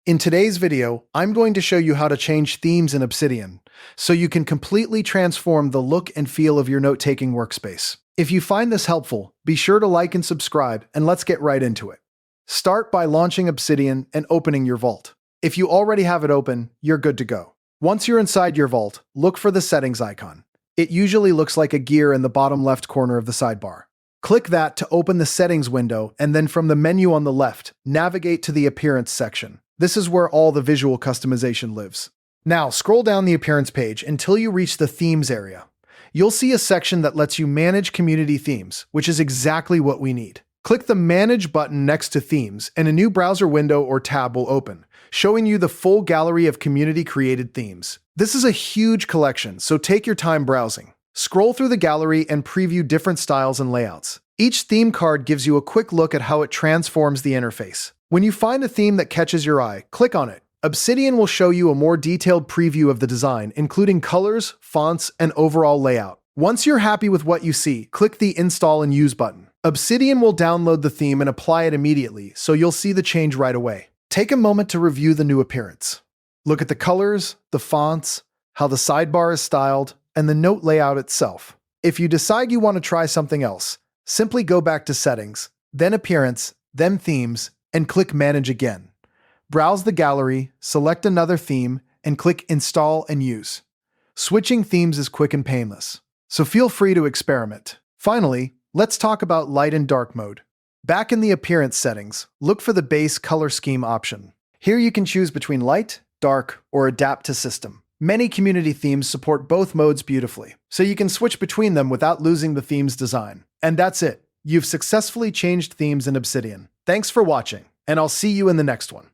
In today's video, I'm going to show you how to change themes in Obsidian, so you can completely transform the look and feel of your note-taking workspace. If you find this helpful, be sure to like and subscribe, and let's get right into it. Start by launching Obsidian and opening your vault. If you already have it open, you're good to go. Once you're inside your vault, look for the settings icon. It usually looks like a gear in the bottom left corner of the sidebar. Click that to open the settings window, and then from the menu on the left, navigate to the appearance section. This is where all the visual customization lives. Now, scroll down the appearance page until you reach the themes area. You'll see a section that lets you manage community themes, which is exactly what we need. Click the Manage button next to themes, and a new browser window or tab will open, showing you the full gallery of community-created themes. This is a huge collection, so take your time browsing. Scroll through the gallery and preview different styles and layouts. Each theme card gives you a quick look at how it transforms the interface. When you find a theme that catches your eye, click on it. Obsidian will show you a more detailed preview of the design, including colors, fonts, and overall layout. Once you're happy with what you see, click the Install and Use button. Obsidian will download the theme and apply it immediately, so you'll see the change right away. Take a moment to review the new appearance. Look at the colors, the fonts, how the sidebar is styled, and the note layout itself. If you decide you want to try something else, simply go back to Settings, then Appearance, then Themes, and click Manage again. Browse the gallery, select another theme, and click Install and Use. Switching themes is quick and painless, so feel free to experiment. Finally, let's talk about light and dark mode. Back in the appearance settings, look for the base color scheme option. Here you can choose between light, dark, or adapt to system. Many community themes support both modes beautifully, so you can switch between them without losing the theme's design. And that's it. You've successfully changed themes in Obsidian. Thanks for watching, and I'll see you in the next one.